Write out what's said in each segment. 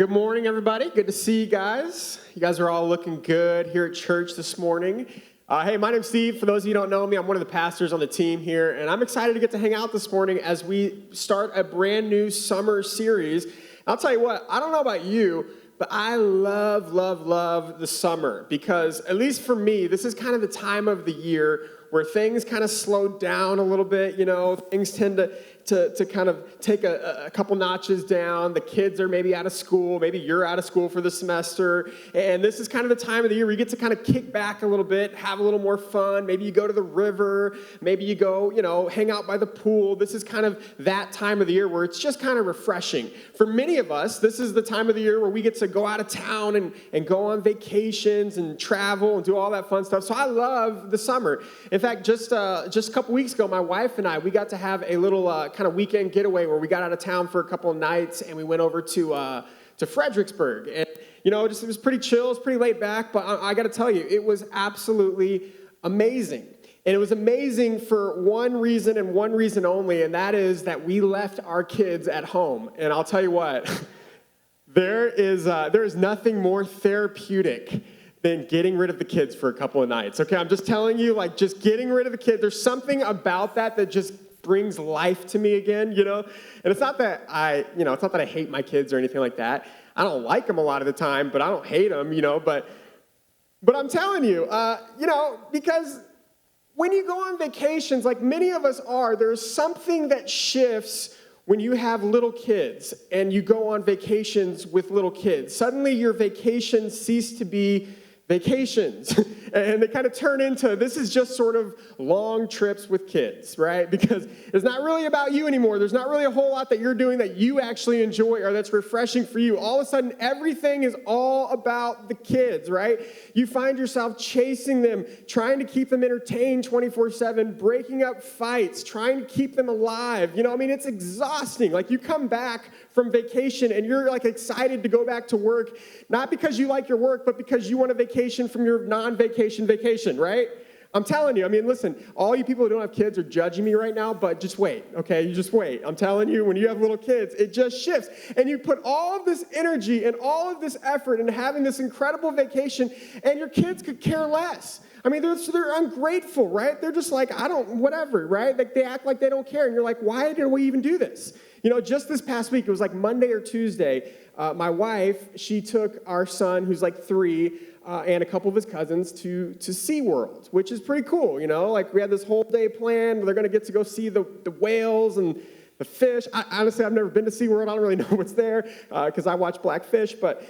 Good morning, everybody. Good to see you guys. You guys are all looking good here at church this morning. Hey, my name's Steve. For those of you who don't know me, I'm one of the pastors on the team here, and I'm excited to get to hang out this morning as we start a brand new summer series. I'll tell you what, I don't know about you, but I love the summer because, at least for me, this is kind of the time of the year where things kind of slow down a little bit. You know, things tend to kind of take a couple notches down. The kids are maybe out of school. Maybe you're out of school for the semester. And this is kind of the time of the year where you get to kind of kick back a little bit, have a little more fun. Maybe you go to the river. Maybe you go, hang out by the pool. This is kind of that time of the year where it's just kind of refreshing. For many of us, this is the time of the year where we get to go out of town and go on vacations and travel and do all that fun stuff. So I love the summer. In fact, just a couple weeks ago, my wife and I, we got to have a little kind of weekend getaway where we got out of town for a couple of nights and we went over to Fredericksburg. And, it was pretty chill, it was pretty laid back, but I got to tell you, it was absolutely amazing. And it was amazing for one reason and one reason only, and that is that we left our kids at home. And I'll tell you what, there is nothing more therapeutic than getting rid of the kids for a couple of nights. Okay, I'm just telling you, just getting rid of the kids, there's something about that just brings life to me again, And it's not that I hate my kids or anything like that. I don't like them a lot of the time, but I don't hate them, but I'm telling you, because when you go on vacations, like many of us are, there's something that shifts when you have little kids and you go on vacations with little kids. Suddenly your vacations cease to be vacations, and they kind of turn into, this is just sort of long trips with kids, right? Because it's not really about you anymore. There's not really a whole lot that you're doing that you actually enjoy or that's refreshing for you. All of a sudden, everything is all about the kids, right? You find yourself chasing them, trying to keep them entertained 24/7, breaking up fights, trying to keep them alive. It's exhausting. You come back from vacation and you're excited to go back to work, not because you like your work, but because you want a vacation from your non-vacation vacation, right? I'm telling you, listen, all you people who don't have kids are judging me right now, but just wait, okay? You just wait. I'm telling you, when you have little kids, it just shifts. And you put all of this energy and all of this effort into having this incredible vacation, and your kids could care less. They're ungrateful, right? They're just whatever, right? They act like they don't care. And you're like, why did we even do this? Just this past week, it was Monday or Tuesday, my wife, she took our son, who's 3, and a couple of his cousins to SeaWorld, which is pretty cool, we had this whole day planned. They're going to get to go see the whales and the fish. Honestly, I've never been to SeaWorld. I don't really know what's there because I watch Blackfish, but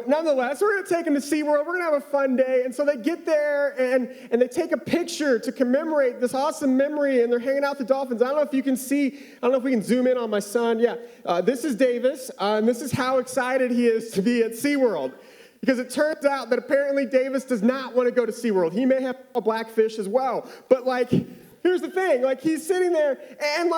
nonetheless, we're going to take them to SeaWorld. We're going to have a fun day. And so they get there, and they take a picture to commemorate this awesome memory, and they're hanging out with the dolphins. I don't know if you can see. I don't know if we can zoom in on my son. Yeah, this is Davis, and this is how excited he is to be at SeaWorld. Because it turns out that apparently Davis does not want to go to SeaWorld. He may have a Blackfish as well. But, here's the thing. He's sitting there, and,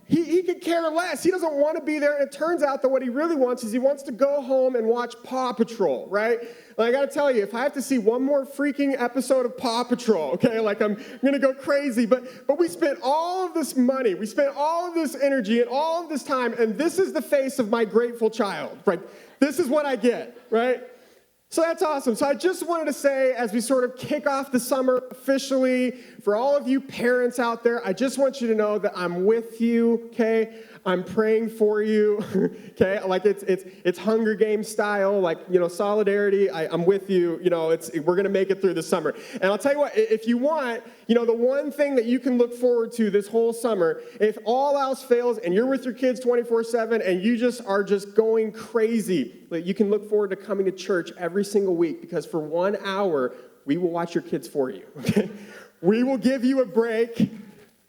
He could care less. He doesn't want to be there. And it turns out that what he really wants is he wants to go home and watch Paw Patrol, right? I got to tell you, if I have to see one more freaking episode of Paw Patrol, okay, I'm going to go crazy. But we spent all of this money. We spent all of this energy and all of this time. And this is the face of my grateful child, right? This is what I get, right? So that's awesome. So I just wanted to say, as we sort of kick off the summer officially, for all of you parents out there, I just want you to know that I'm with you, okay? I'm praying for you, okay? It's Hunger Games style, solidarity. I'm with you. We're going to make it through the summer. And I'll tell you what, if you want, the one thing that you can look forward to this whole summer, if all else fails and you're with your kids 24/7 and you just are going crazy, you can look forward to coming to church every single week, because for 1 hour, we will watch your kids for you, okay? We will give you a break,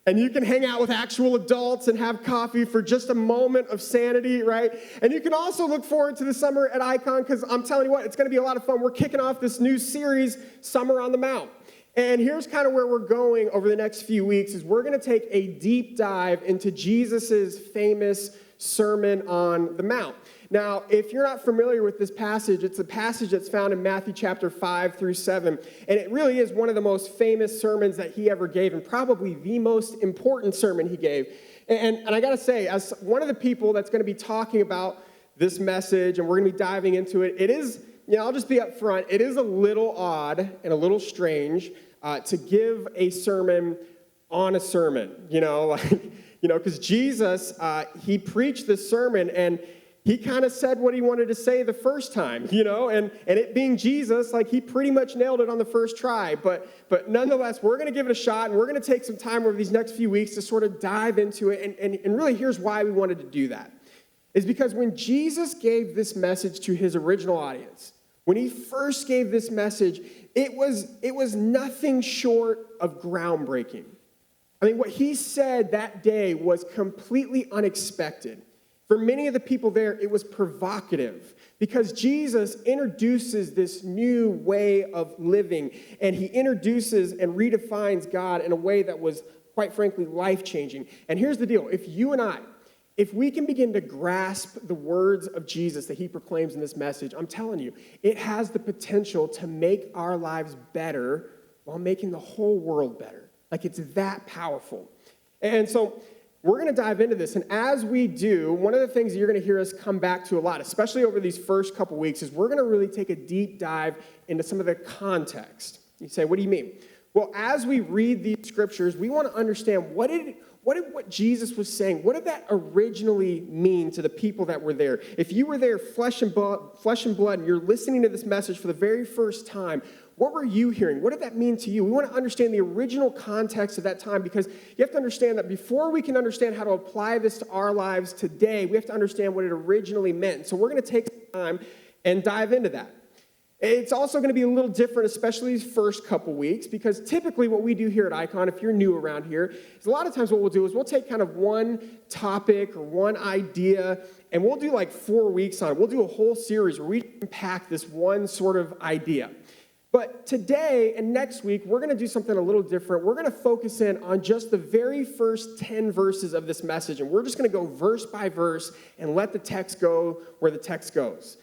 and you can hang out with actual adults and have coffee for just a moment of sanity, right? And you can also look forward to the summer at Icon, because I'm telling you what, it's going to be a lot of fun. We're kicking off this new series, Summer on the Mount. And here's kind of where we're going over the next few weeks, is we're going to take a deep dive into Jesus's famous Sermon on the Mount. Now, if you're not familiar with this passage, it's a passage that's found in Matthew chapter 5 through 7, and it really is one of the most famous sermons that he ever gave, and probably the most important sermon he gave. And I got to say, as one of the people that's going to be talking about this message, and we're going to be diving into it, it is, I'll just be upfront, it is a little odd and a little strange to give a sermon on a sermon, because Jesus, he preached this sermon, and he kind of said what he wanted to say the first time, and it being Jesus, he pretty much nailed it on the first try. But nonetheless, we're going to give it a shot, and we're going to take some time over these next few weeks to sort of dive into it. And really, here's why we wanted to do that. Is because when Jesus gave this message to his original audience, when he first gave this message, it was nothing short of groundbreaking. I mean, what he said that day was completely unexpected. For many of the people there, it was provocative because Jesus introduces this new way of living, and he introduces and redefines God in a way that was, quite frankly, life-changing. And here's the deal. If we can begin to grasp the words of Jesus that he proclaims in this message, I'm telling you, it has the potential to make our lives better while making the whole world better. It's that powerful. And so we're going to dive into this, and as we do, one of the things that you're going to hear us come back to a lot, especially over these first couple weeks, is we're going to really take a deep dive into some of the context. You say, what do you mean? Well, as we read these scriptures, we want to understand what Jesus was saying, what did that originally mean to the people that were there? If you were there flesh and blood, and you're listening to this message for the very first time, what were you hearing? What did that mean to you? We want to understand the original context of that time, because you have to understand that before we can understand how to apply this to our lives today, we have to understand what it originally meant. So we're going to take some time and dive into that. It's also going to be a little different, especially these first couple weeks, because typically what we do here at Icon, if you're new around here, is a lot of times what we'll do is we'll take kind of one topic or one idea, and we'll do 4 weeks on it. We'll do a whole series where we unpack this one sort of idea. But today and next week, we're going to do something a little different. We're going to focus in on just the very first 10 verses of this message, and we're just going to go verse by verse and let the text go where the text goes.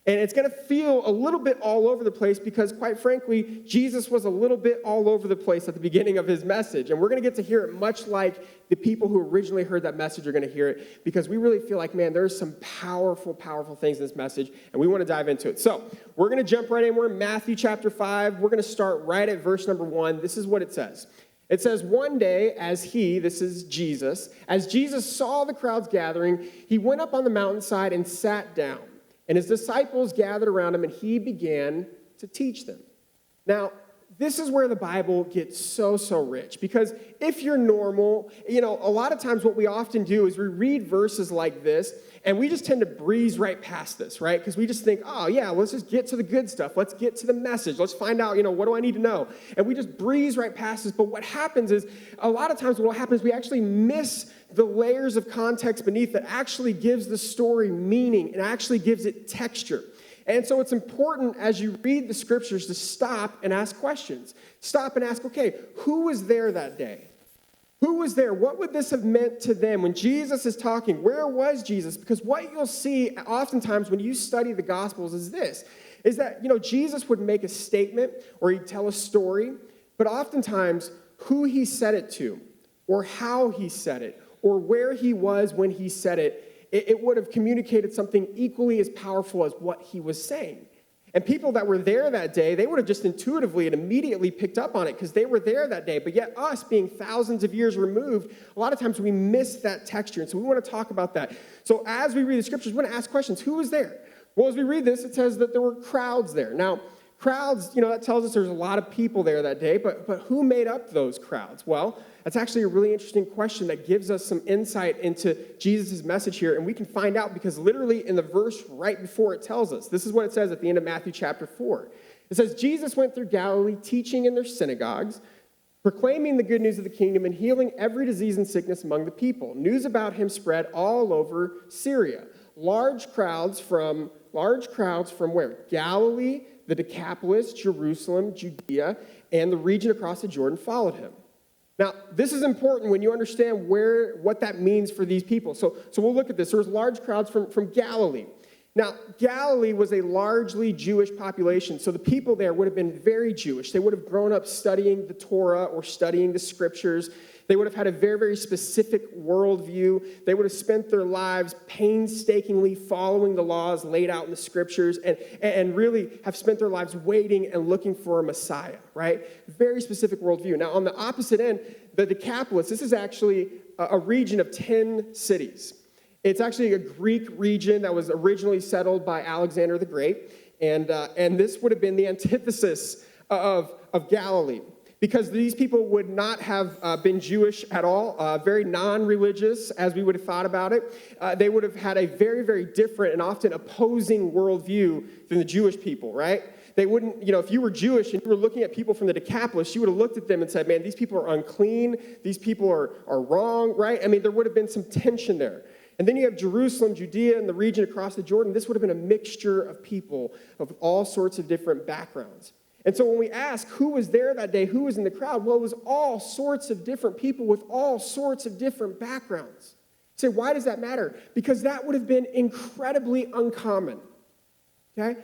And it's going to feel a little bit all over the place because, quite frankly, Jesus was a little bit all over the place at the beginning of his message. And we're going to get to hear it much like the people who originally heard that message are going to hear it, because we really feel like, man, there's some powerful, powerful things in this message, and we want to dive into it. So we're going to jump right in. We're in Matthew chapter 5. We're going to start right at verse number 1. This is what it says. It says, one day, this is Jesus, as Jesus saw the crowds gathering, he went up on the mountainside and sat down. And his disciples gathered around him, and he began to teach them. Now, this is where the Bible gets so rich. Because if you're normal, a lot of times what we often do is we read verses like this, and we just tend to breeze right past this, right? Because we just think, oh, yeah, let's just get to the good stuff. Let's get to the message. Let's find out, what do I need to know? And we just breeze right past this. But what happens is, a lot of times what happens is we actually miss the layers of context beneath that actually gives the story meaning and actually gives it texture. And so it's important as you read the scriptures to stop and ask questions. Stop and ask, okay, who was there that day? Who was there? What would this have meant to them when Jesus is talking? Where was Jesus? Because what you'll see oftentimes when you study the Gospels is that, Jesus would make a statement or he'd tell a story, but oftentimes who he said it to or how he said it or where he was when he said it, it would have communicated something equally as powerful as what he was saying. And people that were there that day, they would have just intuitively and immediately picked up on it because they were there that day. But yet us, being thousands of years removed, a lot of times we miss that texture. And so we want to talk about that. So as we read the scriptures, we want to ask questions. Who was there? Well, as we read this, it says that there were crowds there. Now, crowds, that tells us there's a lot of people there that day. But who made up those crowds? Well, that's actually a really interesting question that gives us some insight into Jesus' message here. And we can find out because literally in the verse right before it tells us, this is what it says at the end of Matthew chapter 4. It says, Jesus went through Galilee teaching in their synagogues, proclaiming the good news of the kingdom and healing every disease and sickness among the people. News about him spread all over Syria. Large crowds from where? Galilee, the Decapolis, Jerusalem, Judea, and the region across the Jordan followed him. Now, this is important when you understand what that means for these people. So we'll look at this. There's large crowds from Galilee. Now, Galilee was a largely Jewish population, so the people there would have been very Jewish. They would have grown up studying the Torah or studying the scriptures. They would have had a very, very specific worldview. They would have spent their lives painstakingly following the laws laid out in the scriptures and really have spent their lives waiting and looking for a Messiah, right? Very specific worldview. Now, on the opposite end, the Decapolis, this is actually a region of 10 cities. It's actually a Greek region that was originally settled by Alexander the Great, and this would have been the antithesis of Galilee, because these people would not have been Jewish at all, very non-religious, as we would have thought about it. They would have had a very, very different and often opposing worldview than the Jewish people, right? They wouldn't, if you were Jewish and you were looking at people from the Decapolis, you would have looked at them and said, man, these people are unclean, these people are wrong, right? I mean, there would have been some tension there. And then you have Jerusalem, Judea, and the region across the Jordan. This would have been a mixture of people of all sorts of different backgrounds. And so when we ask who was there that day, who was in the crowd, well, it was all sorts of different people with all sorts of different backgrounds. You say, why does that matter? Because that would have been incredibly uncommon, okay?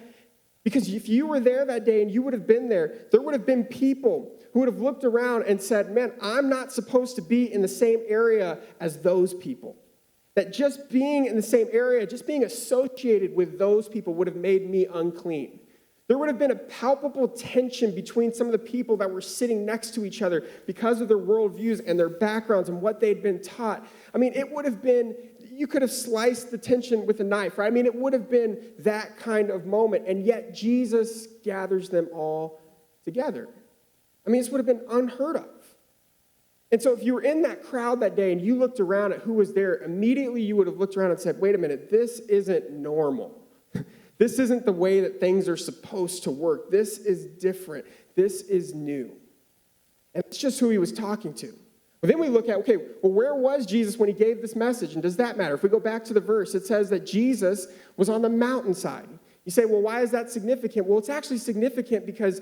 Because if you were there that day and you would have been there would have been people who would have looked around and said, man, I'm not supposed to be in the same area as those people. That just being in the same area, just being associated with those people would have made me unclean. There would have been a palpable tension between some of the people that were sitting next to each other because of their worldviews and their backgrounds and what they'd been taught. I mean, it would have been, you could have sliced the tension with a knife, right? I mean, it would have been that kind of moment, and yet Jesus gathers them all together. I mean, this would have been unheard of. And so if you were in that crowd that day and you looked around at who was there, immediately you would have looked around and said, wait a minute, this isn't normal. This isn't the way that things are supposed to work. This is different. This is new. And it's just who he was talking to. But then we look at, okay, well, where was Jesus when he gave this message? And does that matter? If we go back to the verse, it says that Jesus was on the mountainside. You say, well, why is that significant? Well, it's actually significant because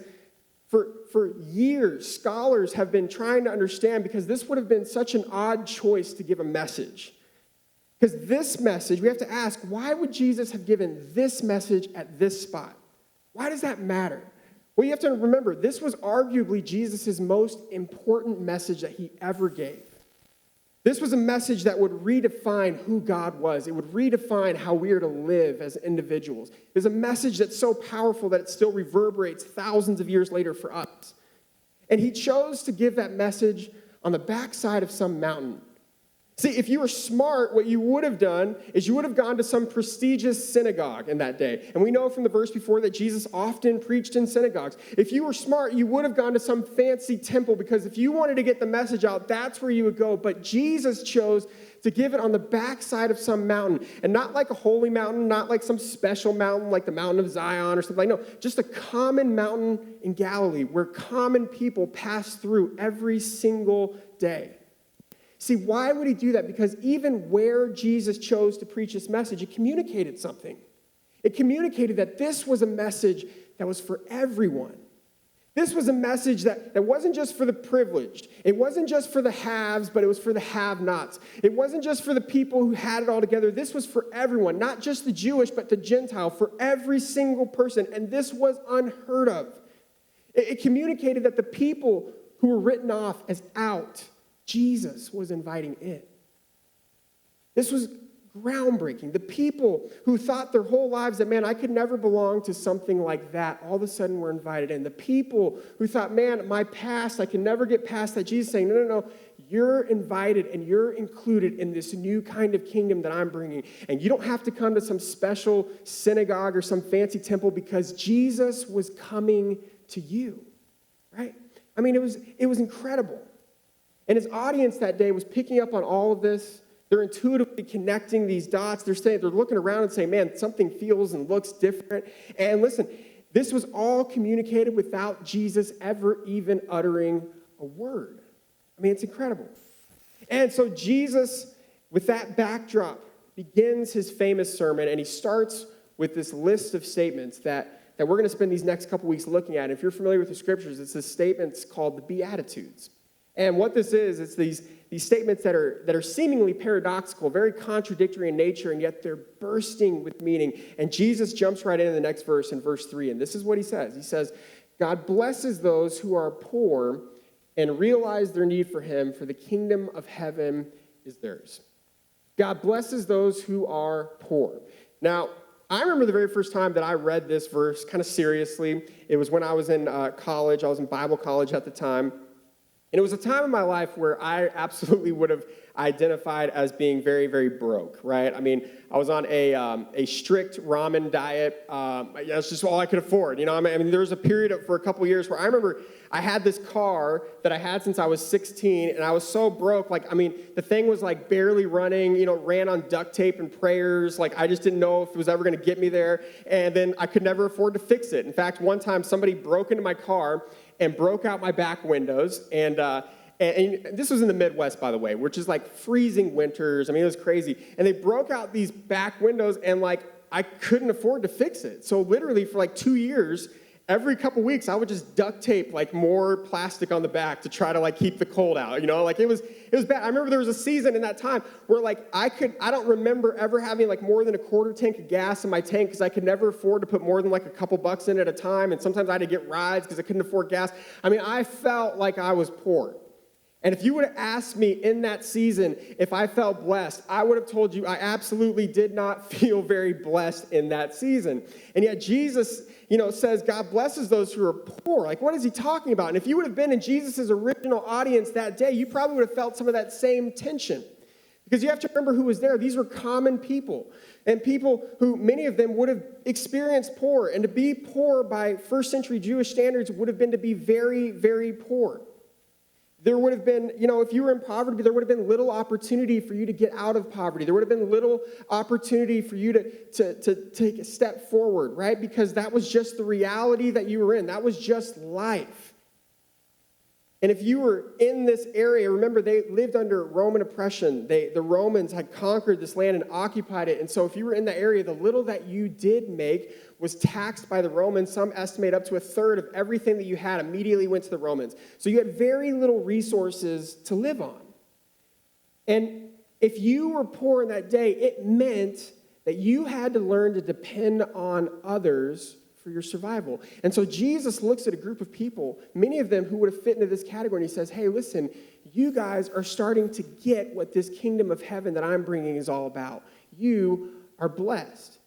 for years, scholars have been trying to understand, because this would have been such an odd choice to give a message. Because this message, we have to ask, why would Jesus have given this message at this spot? Why does that matter? Well, you have to remember, this was arguably Jesus' most important message that he ever gave. This was a message that would redefine who God was. It would redefine how we are to live as individuals. It was a message that's so powerful that it still reverberates thousands of years later for us. And he chose to give that message on the backside of some mountain. See, if you were smart, what you would have done is you would have gone to some prestigious synagogue in that day. And we know from the verse before that Jesus often preached in synagogues. If you were smart, you would have gone to some fancy temple, because if you wanted to get the message out, that's where you would go. But Jesus chose to give it on the backside of some mountain, and not like a holy mountain, not like some special mountain like the mountain of Zion or something. No, just a common mountain in Galilee where common people pass through every single day. See, why would he do that? Because even where Jesus chose to preach this message, it communicated something. It communicated that this was a message that was for everyone. This was a message that wasn't just for the privileged. It wasn't just for the haves, but it was for the have-nots. It wasn't just for the people who had it all together. This was for everyone, not just the Jewish, but the Gentile, for every single person. And this was unheard of. It communicated that the people who were written off as out, Jesus was inviting in. This was groundbreaking. The people who thought their whole lives that, man, I could never belong to something like that, all of a sudden were invited in. The people who thought, man, my past, I can never get past that. Jesus saying, no, you're invited and you're included in this new kind of kingdom that I'm bringing. And you don't have to come to some special synagogue or some fancy temple, because Jesus was coming to you, right? I mean, it was incredible. And his audience that day was picking up on all of this. They're intuitively connecting these dots. They're looking around and saying, man, something feels and looks different. And listen, this was all communicated without Jesus ever even uttering a word. I mean, it's incredible. And so Jesus, with that backdrop, begins his famous sermon, and he starts with this list of statements that we're going to spend these next couple weeks looking at. If you're familiar with the scriptures, it's this statements called the Beatitudes. And what this is, it's these these statements that are seemingly paradoxical, very contradictory in nature, and yet they're bursting with meaning. And Jesus jumps right into the next verse in verse 3, and this is what he says. He says, God blesses those who are poor and realize their need for him, for the kingdom of heaven is theirs. God blesses those who are poor. Now, I remember the very first time that I read this verse kind of seriously. It was when I was in college. I was in Bible college at the time. And it was a time in my life where I absolutely would have identified as being very, very broke, right? I mean, I was on a strict ramen diet. That's just all I could afford. You know, I mean, there was a period for a couple years where I remember I had this car that I had since I was 16, and I was so broke. Like, I mean, the thing was like barely running, you know, ran on duct tape and prayers. Like, I just didn't know if it was ever going to get me there. And then I could never afford to fix it. In fact, one time somebody broke into my car and broke out my back windows, and this was in the Midwest, by the way, which is like freezing winters. I mean, it was crazy. And they broke out these back windows, and like I couldn't afford to fix it. So literally for like 2 years, every couple weeks, I would just duct tape like more plastic on the back to try to like keep the cold out. You know, like it was bad. I remember there was a season in that time where like I don't remember ever having like more than a quarter tank of gas in my tank because I could never afford to put more than like a couple bucks in at a time. And sometimes I had to get rides because I couldn't afford gas. I mean, I felt like I was poor. And if you would have asked me in that season if I felt blessed, I would have told you I absolutely did not feel very blessed in that season. And yet Jesus, you know, says God blesses those who are poor. Like, what is he talking about? And if you would have been in Jesus' original audience that day, you probably would have felt some of that same tension. Because you have to remember who was there. These were common people. And people who, many of them, would have experienced poor. And to be poor by first century Jewish standards would have been to be very, very poor. There would have been, you know, if you were in poverty, there would have been little opportunity for you to get out of poverty. There would have been little opportunity for you to take a step forward, right? Because that was just the reality that you were in. That was just life. And if you were in this area, remember, they lived under Roman oppression. The Romans had conquered this land and occupied it. And so if you were in the area, the little that you did make was taxed by the Romans. Some estimate up to a third of everything that you had immediately went to the Romans. So you had very little resources to live on. And if you were poor in that day, it meant that you had to learn to depend on others for your survival. And so Jesus looks at a group of people, many of them who would have fit into this category, and he says, hey, listen, you guys are starting to get what this kingdom of heaven that I'm bringing is all about. You are blessed.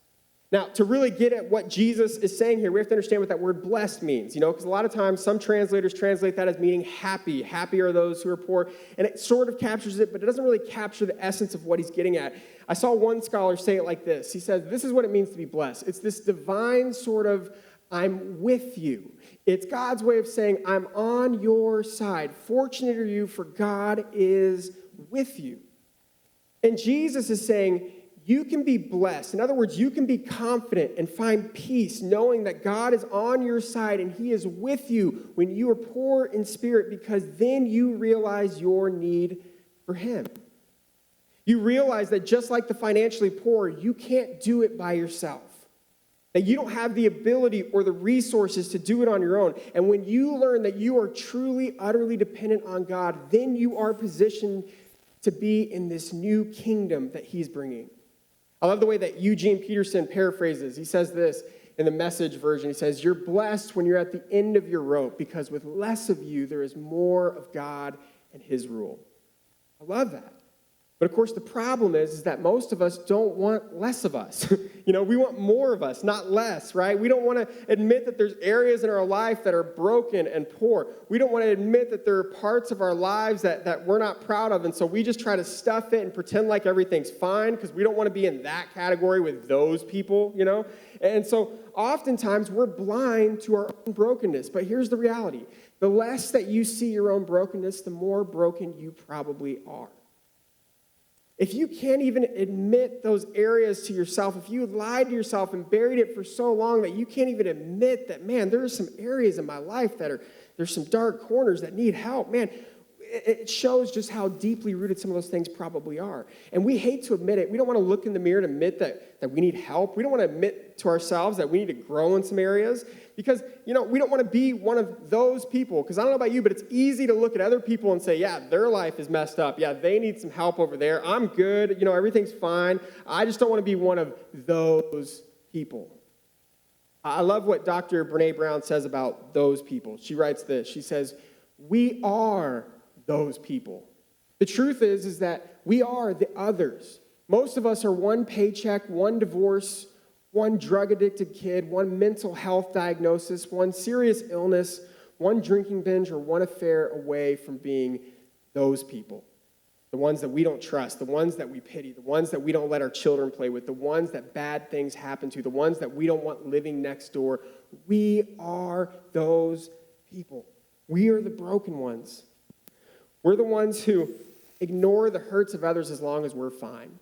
Now, to really get at what Jesus is saying here, we have to understand what that word blessed means, you know, because a lot of times some translators translate that as meaning happy. Happy are those who are poor, and it sort of captures it, but it doesn't really capture the essence of what he's getting at. I saw one scholar say it like this. He said, this is what it means to be blessed. It's this divine sort of, I'm with you. It's God's way of saying, I'm on your side. Fortunate are you, for God is with you. And Jesus is saying, you can be blessed. In other words, you can be confident and find peace knowing that God is on your side and he is with you when you are poor in spirit, because then you realize your need for him. You realize that just like the financially poor, you can't do it by yourself. That you don't have the ability or the resources to do it on your own. And when you learn that you are truly, utterly dependent on God, then you are positioned to be in this new kingdom that he's bringing. I love the way that Eugene Peterson paraphrases. He says this in the Message version. He says, you're blessed when you're at the end of your rope, because with less of you, there is more of God and his rule. I love that. But of course, the problem is that most of us don't want less of us. You know, we want more of us, not less, right? We don't want to admit that there's areas in our life that are broken and poor. We don't want to admit that there are parts of our lives that we're not proud of, and so we just try to stuff it and pretend like everything's fine because we don't want to be in that category with those people, you know? And so oftentimes we're blind to our own brokenness. But here's the reality. The less that you see your own brokenness, the more broken you probably are. If you can't even admit those areas to yourself, if you lied to yourself and buried it for so long that you can't even admit that, man, there are some areas in my life there's some dark corners that need help, man, it shows just how deeply rooted some of those things probably are. And we hate to admit it. We don't want to look in the mirror and admit that we need help. We don't want to admit to ourselves that we need to grow in some areas because, we don't want to be one of those people. Because I don't know about you, but it's easy to look at other people and say, yeah, their life is messed up. Yeah, they need some help over there. I'm good. Everything's fine. I just don't want to be one of those people. I love what Dr. Brené Brown says about those people. She writes this. She says, we are those people. The truth is that we are the others. Most of us are one paycheck, one divorce, one drug-addicted kid, one mental health diagnosis, one serious illness, one drinking binge, or one affair away from being those people. The ones that we don't trust, the ones that we pity, the ones that we don't let our children play with, the ones that bad things happen to, the ones that we don't want living next door. We are those people. We are the broken ones. We're the ones who ignore the hurts of others as long as we're fine.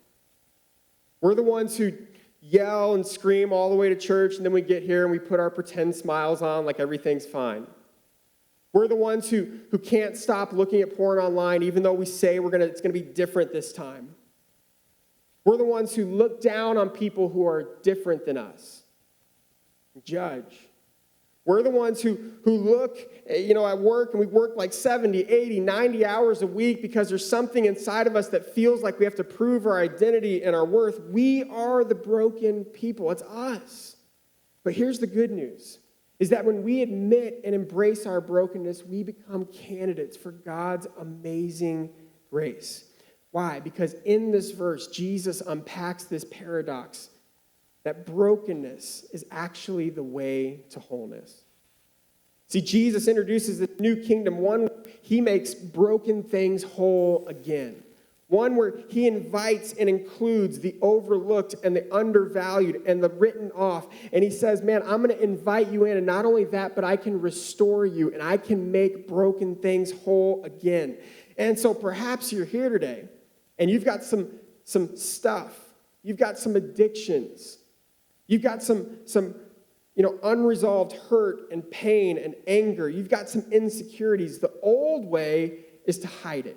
We're the ones who yell and scream all the way to church, and then we get here and we put our pretend smiles on like everything's fine. We're the ones who can't stop looking at porn online, even though we say it's going to be different this time. We're the ones who look down on people who are different than us, judge. We're the ones who look, at work, and we work like 70, 80, 90 hours a week because there's something inside of us that feels like we have to prove our identity and our worth. We are the broken people. It's us. But here's the good news, is that when we admit and embrace our brokenness, we become candidates for God's amazing grace. Why? Because in this verse, Jesus unpacks this paradox that brokenness is actually the way to wholeness. See, Jesus introduces this new kingdom, one where he makes broken things whole again. One where he invites and includes the overlooked and the undervalued and the written off. And he says, man, I'm going to invite you in. And not only that, but I can restore you and I can make broken things whole again. And so perhaps you're here today and you've got some stuff. You've got some addictions. You've got some unresolved hurt and pain and anger. You've got some insecurities. The old way is to hide it.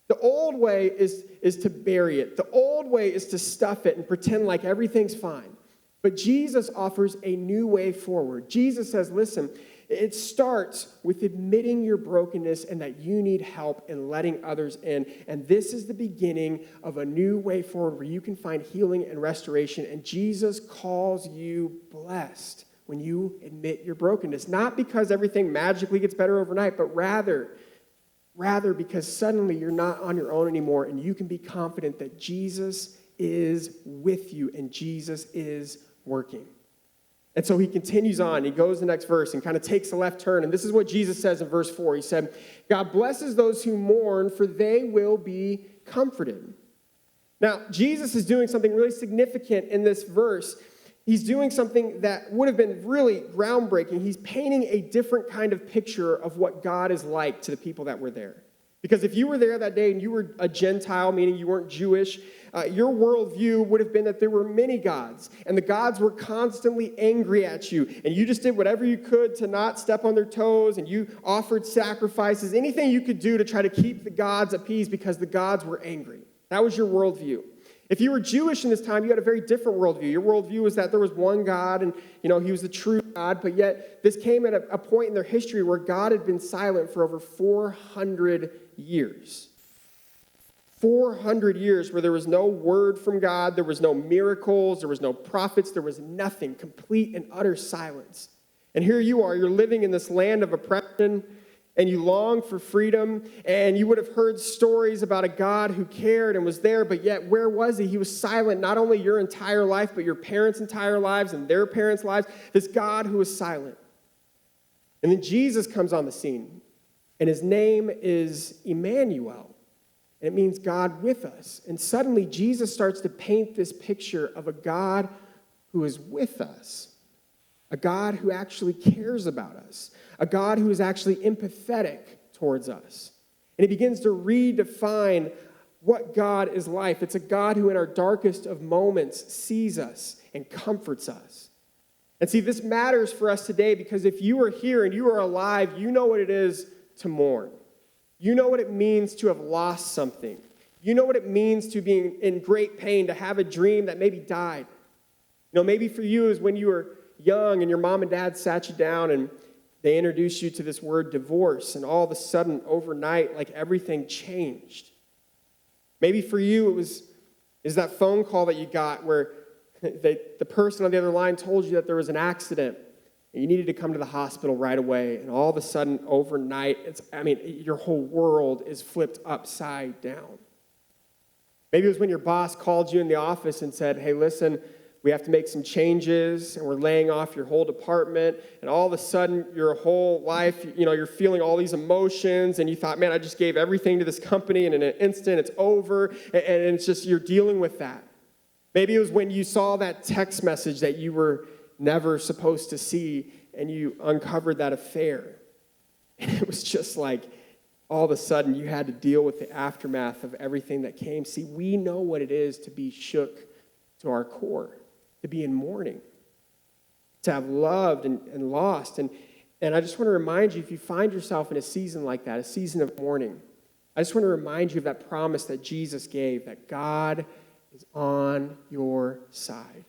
The old way is to bury it. The old way is to stuff it and pretend like everything's fine. But Jesus offers a new way forward. Jesus says, listen, it starts with admitting your brokenness and that you need help and letting others in. And this is the beginning of a new way forward where you can find healing and restoration. And Jesus calls you blessed when you admit your brokenness. Not because everything magically gets better overnight, but rather because suddenly you're not on your own anymore and you can be confident that Jesus is with you and Jesus is working. And so he continues on. He goes to the next verse and kind of takes a left turn. And this is what Jesus says in verse 4. He said, God blesses those who mourn, for they will be comforted. Now, Jesus is doing something really significant in this verse. He's doing something that would have been really groundbreaking. He's painting a different kind of picture of what God is like to the people that were there. Because if you were there that day and you were a Gentile, meaning you weren't Jewish, your worldview would have been that there were many gods, and the gods were constantly angry at you, and you just did whatever you could to not step on their toes, and you offered sacrifices, anything you could do to try to keep the gods appeased because the gods were angry. That was your worldview. If you were Jewish in this time, you had a very different worldview. Your worldview was that there was one God, and he was the true God, but yet this came at a point in their history where God had been silent for over 400 years. 400 years where there was no word from God, there was no miracles, there was no prophets, there was nothing, complete and utter silence. And here you are, you're living in this land of oppression, and you long for freedom, and you would have heard stories about a God who cared and was there, but yet where was he? He was silent not only your entire life, but your parents' entire lives and their parents' lives. This God who was silent. And then Jesus comes on the scene, and his name is Emmanuel. And it means God with us. And suddenly Jesus starts to paint this picture of a God who is with us, a God who actually cares about us, a God who is actually empathetic towards us. And he begins to redefine what God is like. It's a God who in our darkest of moments sees us and comforts us. And see, this matters for us today because if you are here and you are alive, you know what it is to mourn. You know what it means to have lost something. You know what it means to be in great pain, to have a dream that maybe died. Maybe for you is when you were young and your mom and dad sat you down and they introduced you to this word divorce, and all of a sudden, overnight, like everything changed. Maybe for you is that phone call that you got where the person on the other line told you that there was an accident and you needed to come to the hospital right away, and all of a sudden, overnight, your whole world is flipped upside down. Maybe it was when your boss called you in the office and said, hey, listen, we have to make some changes, and we're laying off your whole department, and all of a sudden, your whole life, you're feeling all these emotions, and you thought, man, I just gave everything to this company, and in an instant, it's over, and it's just, you're dealing with that. Maybe it was when you saw that text message that you were never supposed to see, and you uncovered that affair. And it was just like, all of a sudden, you had to deal with the aftermath of everything that came. See, we know what it is to be shook to our core, to be in mourning, to have loved and lost. And I just want to remind you, if you find yourself in a season like that, a season of mourning, I just want to remind you of that promise that Jesus gave, that God is on your side.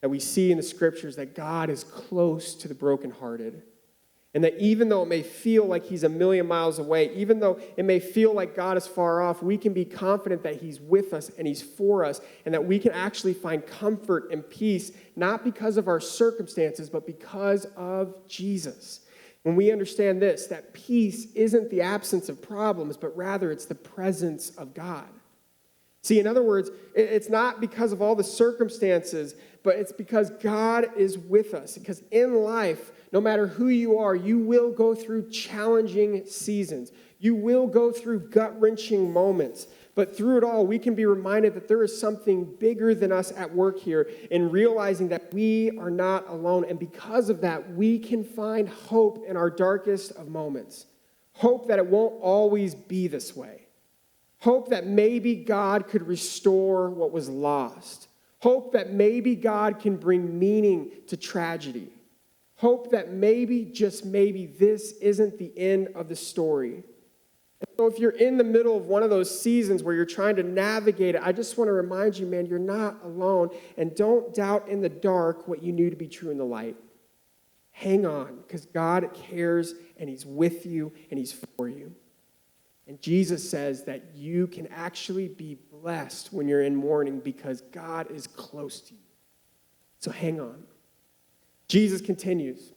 That we see in the scriptures that God is close to the brokenhearted. And that even though it may feel like he's a million miles away, even though it may feel like God is far off, we can be confident that he's with us and he's for us, and that we can actually find comfort and peace, not because of our circumstances, but because of Jesus. When we understand this, that peace isn't the absence of problems, but rather it's the presence of God. See, in other words, it's not because of all the circumstances, but it's because God is with us. Because in life, no matter who you are, you will go through challenging seasons. You will go through gut-wrenching moments. But through it all, we can be reminded that there is something bigger than us at work here, in realizing that we are not alone. And because of that, we can find hope in our darkest of moments. Hope that it won't always be this way. Hope that maybe God could restore what was lost. Hope that maybe God can bring meaning to tragedy. Hope that maybe, just maybe, this isn't the end of the story. And so if you're in the middle of one of those seasons where you're trying to navigate it, I just want to remind you, man, you're not alone. And don't doubt in the dark what you knew to be true in the light. Hang on, because God cares, and he's with you, and he's for you. And Jesus says that you can actually be blessed when you're in mourning because God is close to you. So hang on. Jesus continues.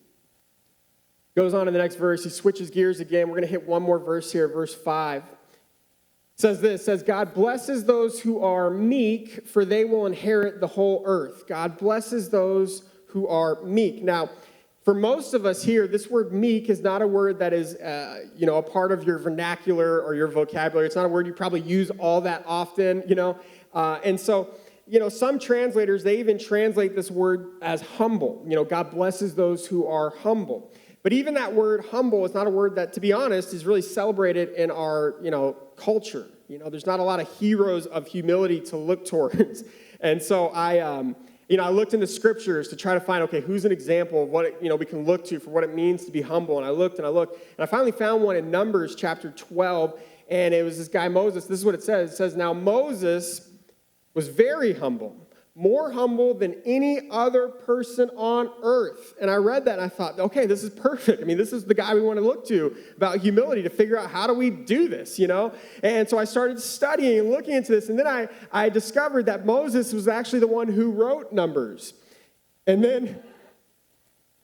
Goes on in the next verse. He switches gears again. We're going to hit one more verse here, verse 5. It says this, it says, God blesses those who are meek, for they will inherit the whole earth. God blesses those who are meek. Now, for most of us here, this word meek is not a word that is, a part of your vernacular or your vocabulary. It's not a word you probably use all that often, And so, some translators, they even translate this word as humble. God blesses those who are humble. But even that word humble is not a word that, to be honest, is really celebrated in our, culture. There's not a lot of heroes of humility to look towards. And so I looked into scriptures to try to find, okay, who's an example of what, we can look to for what it means to be humble. And I looked, and I finally found one in Numbers chapter 12, and it was this guy Moses. This is what it says. It says, now Moses was very humble, more humble than any other person on earth. And I read that, and I thought, okay, this is perfect. This is the guy we want to look to about humility to figure out how do we do this, And so I started studying and looking into this, and then I discovered that Moses was actually the one who wrote Numbers. And then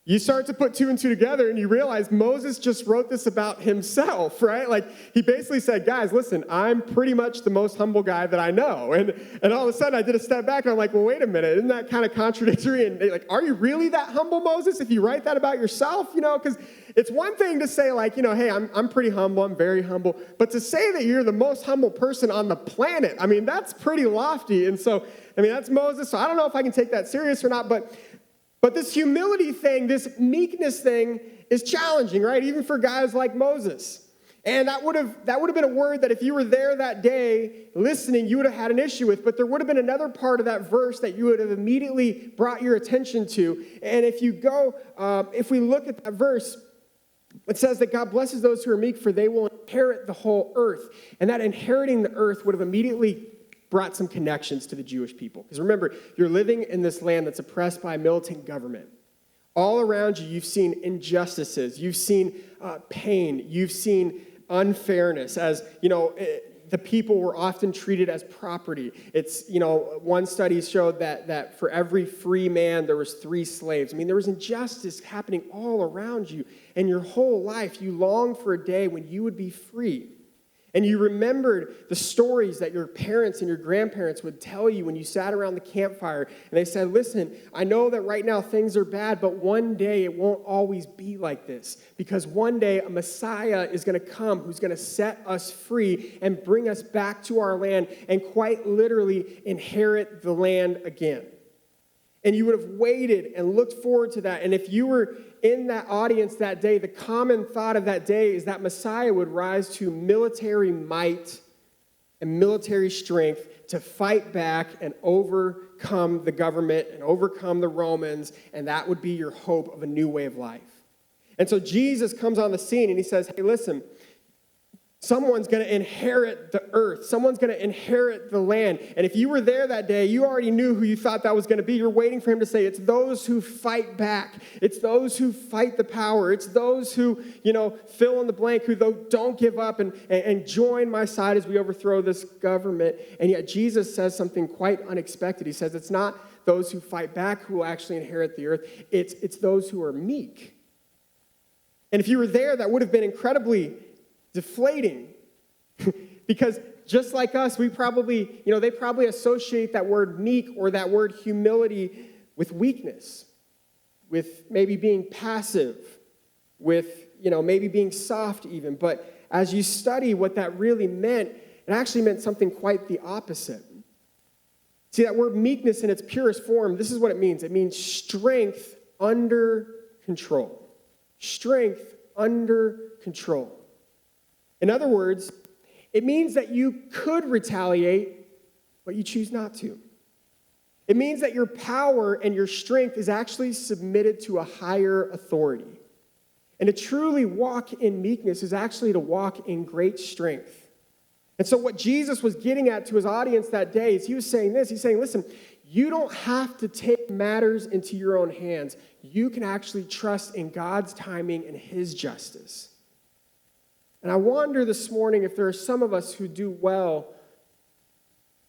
you start to put two and two together, and you realize Moses just wrote this about himself, right? Like, he basically said, guys, listen, I'm pretty much the most humble guy that I know. And all of a sudden, I did a step back, and I'm like, well, wait a minute. Isn't that kind of contradictory? And they're like, are you really that humble, Moses, if you write that about yourself? Because it's one thing to say, like, hey, I'm pretty humble. I'm very humble. But to say that you're the most humble person on the planet, that's pretty lofty. And so, that's Moses. So I don't know if I can take that serious or not, But this humility thing, this meekness thing is challenging, right? Even for guys like Moses. And that would have been a word that if you were there that day listening, you would have had an issue with. But there would have been another part of that verse that you would have immediately brought your attention to. And if we look at that verse, It says that God blesses those who are meek, for they will inherit the whole earth. And that inheriting the earth would have immediately brought some connections to the Jewish people. Because remember, you're living in this land that's oppressed by a militant government. All around you, you've seen injustices. You've seen pain. You've seen unfairness. As, the people were often treated as property. It's, one study showed that for every free man, there was 3 slaves. I mean, there was injustice happening all around you. And your whole life, you longed for a day when you would be free. And you remembered the stories that your parents and your grandparents would tell you when you sat around the campfire. And they said, listen, I know that right now things are bad, but one day it won't always be like this. Because one day a Messiah is going to come who's going to set us free and bring us back to our land and quite literally inherit the land again. And you would have waited and looked forward to that. And if you were in that audience that day, the common thought of that day is that Messiah would rise to military might and military strength to fight back and overcome the government and overcome the Romans, and that would be your hope of a new way of life. And so Jesus comes on the scene and he says, hey, listen, someone's going to inherit the earth. Someone's going to inherit the land. And if you were there that day, you already knew who you thought that was going to be. You're waiting for him to say, it's those who fight back. It's those who fight the power. It's those who, fill in the blank, who don't give up and join my side as we overthrow this government. And yet Jesus says something quite unexpected. He says, it's not those who fight back who will actually inherit the earth. It's those who are meek. And if you were there, that would have been incredibly deflating, because just like us, we probably, they probably associate that word meek or that word humility with weakness, with maybe being passive, with, maybe being soft even. But as you study what that really meant, it actually meant something quite the opposite. See, that word meekness in its purest form, this is what it means. It means strength under control. Strength under control. In other words, it means that you could retaliate, but you choose not to. It means that your power and your strength is actually submitted to a higher authority. And to truly walk in meekness is actually to walk in great strength. And so what Jesus was getting at to his audience that day is he was saying this. He's saying, listen, you don't have to take matters into your own hands. You can actually trust in God's timing and his justice. And I wonder this morning if there are some of us who do well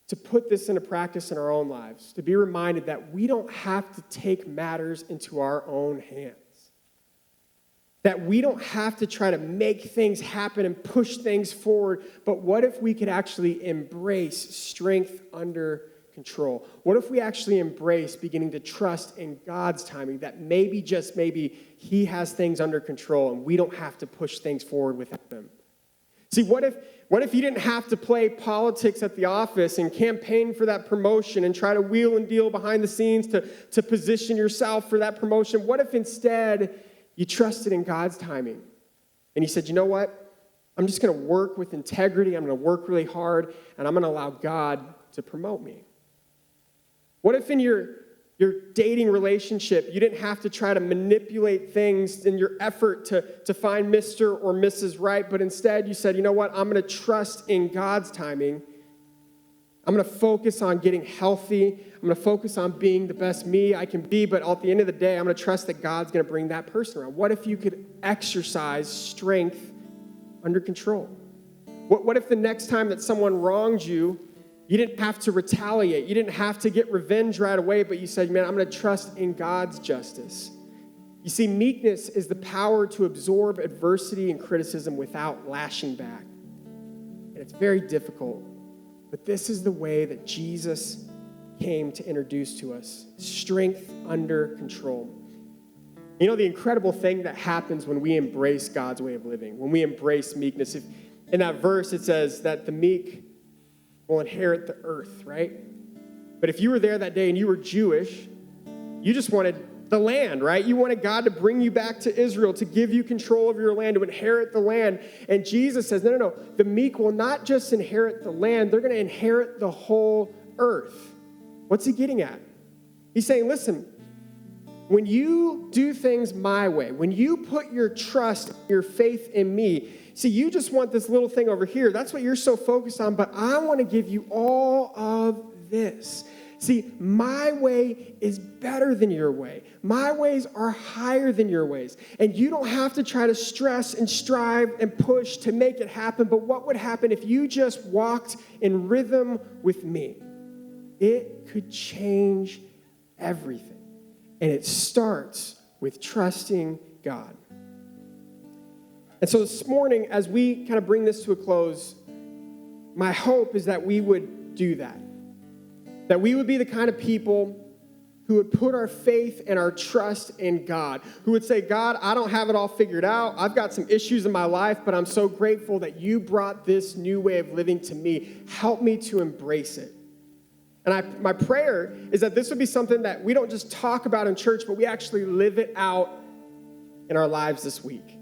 to put this into practice in our own lives, to be reminded that we don't have to take matters into our own hands, that we don't have to try to make things happen and push things forward, but what if we could actually embrace strength under control? What if we actually embrace beginning to trust in God's timing, that maybe, just maybe, he has things under control and we don't have to push things forward without him? See, what if you didn't have to play politics at the office and campaign for that promotion and try to wheel and deal behind the scenes to position yourself for that promotion? What if instead you trusted in God's timing and you said, you know what? I'm just going to work with integrity. I'm going to work really hard and I'm going to allow God to promote me. What if in your dating relationship, you didn't have to try to manipulate things in your effort to find Mr. or Mrs. Right, but instead you said, you know what, I'm going to trust in God's timing. I'm going to focus on getting healthy. I'm going to focus on being the best me I can be, but at the end of the day, I'm going to trust that God's going to bring that person around. What if you could exercise strength under control? What if the next time that someone wronged you, you didn't have to retaliate. You didn't have to get revenge right away, but you said, man, I'm going to trust in God's justice. You see, meekness is the power to absorb adversity and criticism without lashing back. And it's very difficult, but this is the way that Jesus came to introduce to us. Strength under control. The incredible thing that happens when we embrace God's way of living, when we embrace meekness. In that verse, it says that the meek will inherit the earth, right? But if you were there that day and you were Jewish, you just wanted the land, right? You wanted God to bring you back to Israel, to give you control of your land, to inherit the land. And Jesus says, no. The meek will not just inherit the land, they're going to inherit the whole earth. What's he getting at? He's saying, listen, when you do things my way, when you put your trust, your faith in me, see, you just want this little thing over here. That's what you're so focused on, but I want to give you all of this. See, my way is better than your way. My ways are higher than your ways. And you don't have to try to stress and strive and push to make it happen. But what would happen if you just walked in rhythm with me? It could change everything. And it starts with trusting God. And so this morning, as we kind of bring this to a close, my hope is that we would do that. That we would be the kind of people who would put our faith and our trust in God, who would say, God, I don't have it all figured out. I've got some issues in my life, but I'm so grateful that you brought this new way of living to me. Help me to embrace it. And my prayer is that this would be something that we don't just talk about in church, but we actually live it out in our lives this week.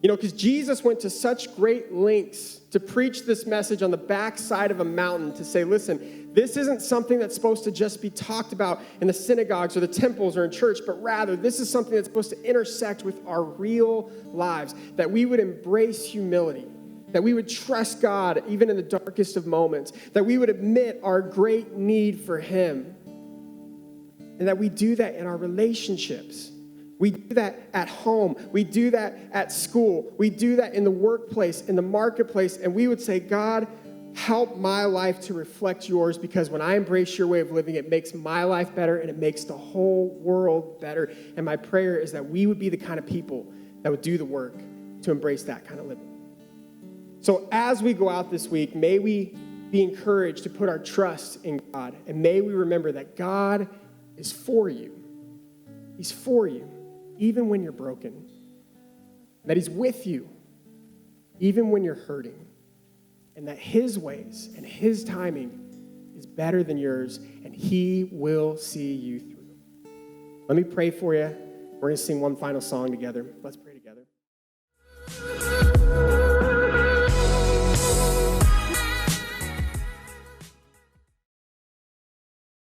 You know, because Jesus went to such great lengths to preach this message on the backside of a mountain to say, listen, this isn't something that's supposed to just be talked about in the synagogues or the temples or in church, but rather this is something that's supposed to intersect with our real lives, that we would embrace humility, that we would trust God even in the darkest of moments, that we would admit our great need for Him, and that we do that in our relationships. We do that at home. We do that at school. We do that in the workplace, in the marketplace. And we would say, God, help my life to reflect yours, because when I embrace your way of living, it makes my life better and it makes the whole world better. And my prayer is that we would be the kind of people that would do the work to embrace that kind of living. So as we go out this week, may we be encouraged to put our trust in God. And may we remember that God is for you. He's for you. Even when you're broken, that He's with you, even when you're hurting, and that His ways and His timing is better than yours, and He will see you through. Let me pray for you. We're going to sing one final song together. Let's pray together.